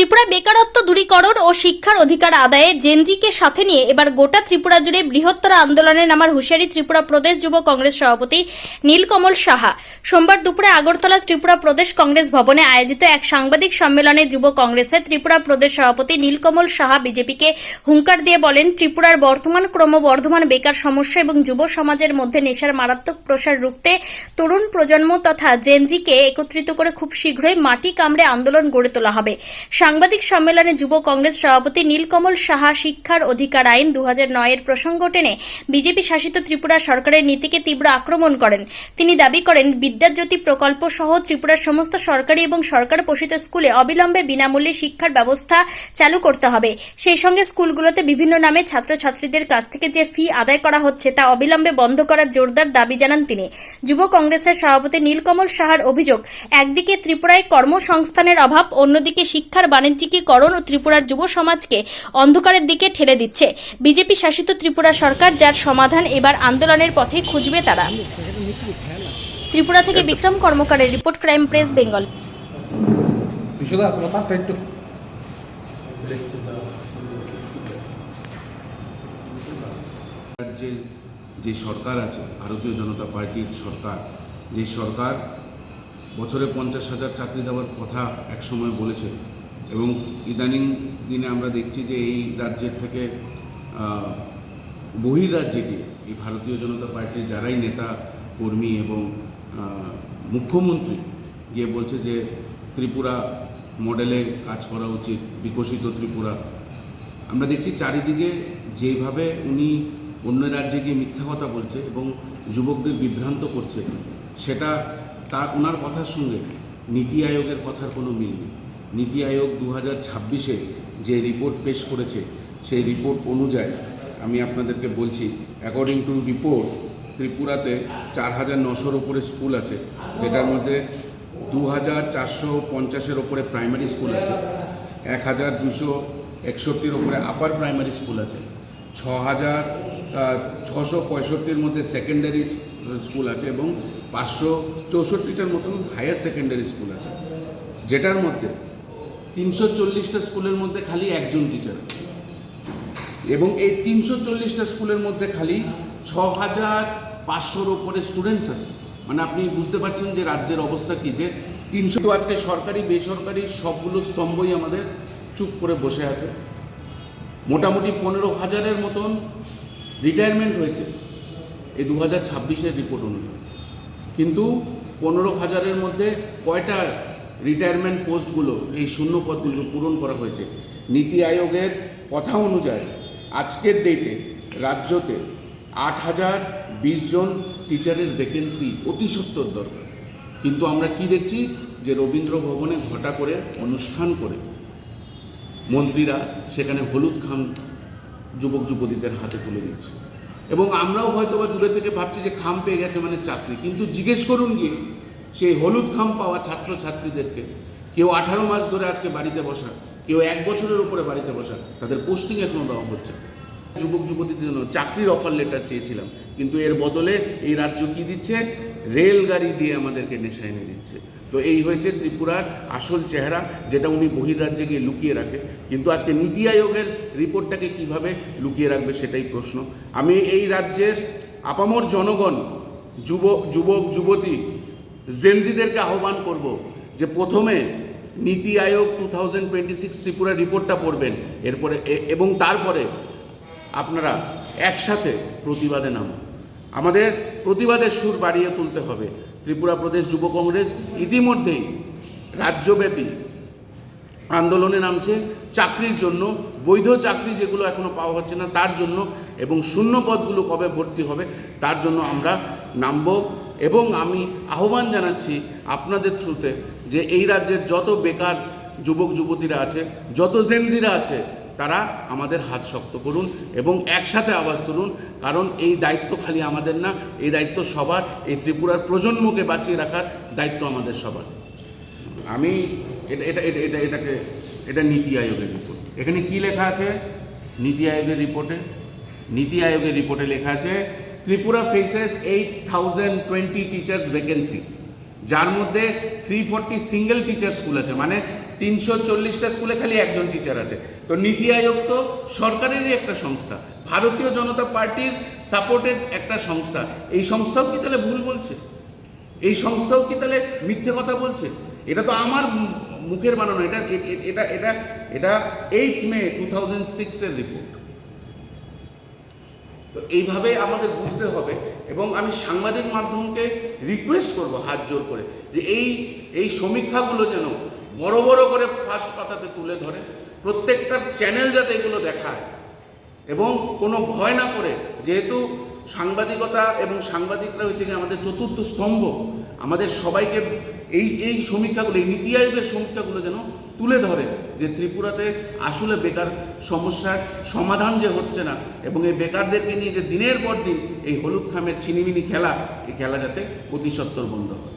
ত্রিপুরা বেকারত্ব দূরীকরণ ও শিক্ষার অধিকার আদায়ে জেনজিকে সাথে নিয়ে এবার গোটা ত্রিপুরা জুড়ে বৃহত্তর আন্দোলনে নামার হুঁশিয়ারি ত্রিপুরা প্রদেশ যুব কংগ্রেস সভাপতি নীলকমল সাহা। সোমবার দুপুরে আগরতলা ত্রিপুরা প্রদেশ কংগ্রেস ভবনে আয়োজিত এক সাংবাদিক সম্মেলনে যুব কংগ্রেসে ত্রিপুরা প্রদেশ সভাপতি নীলকমল সাহা বিজেপিকে হুঙ্কার দিয়ে বলেন, ত্রিপুরার বর্তমান ক্রমবর্ধমান বেকার সমস্যা এবং যুব সমাজের মধ্যে নেশার মারাত্মক প্রসার রুখতে তরুণ প্রজন্ম তথা জেনজিকে একত্রিত করে খুব শীঘ্রই মাটি কামড়ে আন্দোলন গড়ে তোলা হবে। সাংবাদিক সম্মেলনে যুব কংগ্রেস সভাপতি নীলকমল সাহা শিক্ষার অধিকার আইন 2009 এর প্রসঙ্গ টেনে বিজেপি শাসিত ত্রিপুরা সরকারের নীতিকে তীব্র আক্রমণ করেন। তিনি দাবি করেন, বিদ্যাজ্যোতি প্রকল্প সহ ত্রিপুরার সমস্ত সরকারি এবং সরকার পোষিত স্কুলে অবিলম্বে বিনামূল্যে শিক্ষার ব্যবস্থা চালু করতে হবে। সেই সঙ্গে স্কুলগুলোতে বিভিন্ন নামে ছাত্রছাত্রীদের কাছ থেকে যে ফি আদায় করা হচ্ছে তা অবিলম্বে বন্ধ করার জোরদার দাবি জানান তিনি। যুব কংগ্রেসের সভাপতি নীলকমল সাহার অভিযোগ, একদিকে ত্রিপুরায় কর্মসংস্থানের অভাব, অন্যদিকে শিক্ষার বাণিজ্যিকীকরণ ও ত্রিপুরার যুব সমাজকে অন্ধকারের দিকে ঠেলে দিচ্ছে বিজেপি শাসিত ত্রিপুরা সরকার, যার সমাধান এবার আন্দোলনের পথে খুঁজবে তারা। ত্রিপুরা থেকে বিক্রম কর্মকারের রিপোর্ট, ক্রাইম প্রেস বেঙ্গল। যে সরকার আছে, ভারতীয় জনতা পার্টির সরকার, যে সরকার বছরে 50,000 চাকরি দেওয়ার কথা একসময় বলেছে এবং ইদানিং দিনে আমরা দেখছি যে এই রাজ্যের থেকে বহির্রাজ্যে গিয়ে এই ভারতীয় জনতা পার্টির যারাই নেতা কর্মী এবং মুখ্যমন্ত্রী গিয়ে বলছে যে ত্রিপুরা মডেলে কাজ করা উচিত, বিকশিত ত্রিপুরা। আমরা দেখছি চারিদিকে যেভাবে উনি অন্য রাজ্যে গিয়ে মিথ্যা কথা বলছে এবং যুবকদের বিভ্রান্ত করছে, সেটা তার ওনার কথার সঙ্গে নীতি আয়োগের কথার কোনো মিল নেই। নীতি আয়োগ 2026-এ যে রিপোর্ট পেশ করেছে, সেই রিপোর্ট অনুযায়ী আমি আপনাদেরকে বলছি, অ্যাকর্ডিং টু রিপোর্ট ত্রিপুরাতে 4,900-এর ওপরে স্কুল আছে, যেটার মধ্যে 2,450-এর ওপরে প্রাইমারি স্কুল আছে, 1,261-এর ওপরে আপার প্রাইমারি স্কুল আছে, 6,665-এর মধ্যে সেকেন্ডারি স্কুল আছে এবং 564-টার মতন হায়ার সেকেন্ডারি স্কুল আছে, যেটার মধ্যে 340টা স্কুলের মধ্যে খালি একজন টিচার আছে এবং এই 340টা স্কুলের মধ্যে খালি 6,500-এর ওপরে স্টুডেন্টস আছে। মানে আপনি বুঝতে পারছেন যে রাজ্যের অবস্থা কী, যে 300 আজকে সরকারি বেসরকারি সবগুলো স্তম্ভই আমাদের চুপ করে বসে আছে। মোটামুটি 15,000-এর মতন রিটায়ারমেন্ট হয়েছে এই 2026-এর রিপোর্ট অনুযায়ী, কিন্তু 15,000-এর মধ্যে কয়টা রিটায়ারমেন্ট পোস্টগুলো, এই শূন্য পদগুলো পূরণ করা হয়েছে? নীতি আয়োগের কথা অনুযায়ী আজকের ডেটে রাজ্যতে 8,020 জন টিচারের ভ্যাকেন্সি অতি সত্বর দরকার। কিন্তু আমরা কি দেখছি যে রবীন্দ্র ভবনে ঘটা করে অনুষ্ঠান করে মন্ত্রীরা সেখানে হলুদ খাম যুবক যুবতীদের হাতে তুলে দিচ্ছে এবং আমরাও হয়তো বা দূরে থেকে ভাবছি যে খাম পেয়ে গেছে মানে চাকরি, কিন্তু জিজ্ঞেস করুন গিয়ে সেই হলুদ খাম পাওয়া ছাত্রছাত্রীদেরকে, কেউ 18 মাস ধরে আজকে বাড়িতে বসা, কেউ 1 বছরের উপরে বাড়িতে বসা, তাদের পোস্টিং এখনও দেওয়া হচ্ছে। যুবক যুবতীদের জন্য চাকরির অফার লেটার চেয়েছিলাম, কিন্তু এর বদলে এই রাজ্য কী দিচ্ছে? রেলগাড়ি দিয়ে আমাদেরকে নেশা এনে দিচ্ছে। তো এই হয়েছে ত্রিপুরার আসল চেহারা, যেটা উনি বহির্রাজ্যে গিয়ে লুকিয়ে রাখে। কিন্তু আজকে নীতি আয়োগের রিপোর্টটাকে কিভাবে লুকিয়ে রাখবে সেটাই প্রশ্ন। আমি এই রাজ্যের আপামর জনগণ, যুবক যুবতী জেনজিদেরকে আহ্বান করব যে প্রথমে নীতি আয়োগ 2026 ত্রিপুরা রিপোর্টটা পড়বেন, এরপরে এবং তারপরে আপনারা একসাথে প্রতিবাদে নামুন। আমাদের প্রতিবাদের সুর বাড়িয়ে তুলতে হবে। ত্রিপুরা প্রদেশ যুব কংগ্রেস ইতিমধ্যেই রাজ্যব্যাপী আন্দোলনে নামছে চাকরির জন্য, বৈধ চাকরি যেগুলো এখনও পাওয়া হচ্ছে না তার জন্য, এবং শূন্য পদগুলো কবে ভর্তি হবে তার জন্য আমরা নামব। এবং আমি আহ্বান জানাচ্ছি আপনাদের থ্রুতে যে এই রাজ্যের যত বেকার যুবক যুবতীরা আছে, যত জেনজিরা আছে, তারা আমাদের হাত শক্ত করুন এবং একসাথে আওয়াজ তুলুন, কারণ এই দায়িত্ব খালি আমাদের না, এই দায়িত্ব সবার। এই ত্রিপুরার প্রজন্মকে বাঁচিয়ে রাখার দায়িত্ব আমাদের সবার। আমি এটা নীতি আয়োগের রিপোর্ট। এখানে কি লেখা আছে? নীতি আয়োগের রিপোর্টে লেখা আছে ত্রিপুরা ফেসেস 8,020 টিচার্স ভ্যাকেন্সি, যার মধ্যে 340 সিঙ্গেল টিচার স্কুল আছে, মানে 340টা স্কুলে খালি একজন টিচার আছে। তো নীতি আয়োগ তো সরকারেরই একটা সংস্থা, ভারতীয় জনতা পার্টির সাপোর্টেড একটা সংস্থা। এই সংস্থাও কি তাহলে ভুল বলছে? এই সংস্থাও কি তাহলে মিথ্যে কথা বলছে? এটা তো আমার মুখের বানানো, এটা এটা এটা এটা 8 মে 2006-এর রিপোর্ট। তো এইভাবে আমাদের বুঝতে হবে, এবং আমি সাংবাদিক মাধ্যমকে রিকোয়েস্ট করব হাত জোর করে যে এই সমীক্ষাগুলো যেন বড় বড় করে ফার্স্ট পাতাতে তুলে ধরে, প্রত্যেকটা চ্যানেল যাতে এগুলো দেখায়, এবং কোনো ভয় না করে, যেহেতু সাংবাদিকতা এবং সাংবাদিকরা হচ্ছে কি আমাদের চতুর্থ স্তম্ভ, আমাদের সবাইকে এই সমীক্ষাগুলো, এই নীতি আয়োগের সমীক্ষাগুলো যেন তুলে ধরে যে ত্রিপুরাতে আসলে বেকার সমস্যার সমাধান যে হচ্ছে না, এবং এই বেকারদেরকে নিয়ে যে দিনের পর দিন এই হলুদ খামের ছিনিমিনি খেলা, এই খেলা যাতে অতি সত্বর বন্ধ হয়।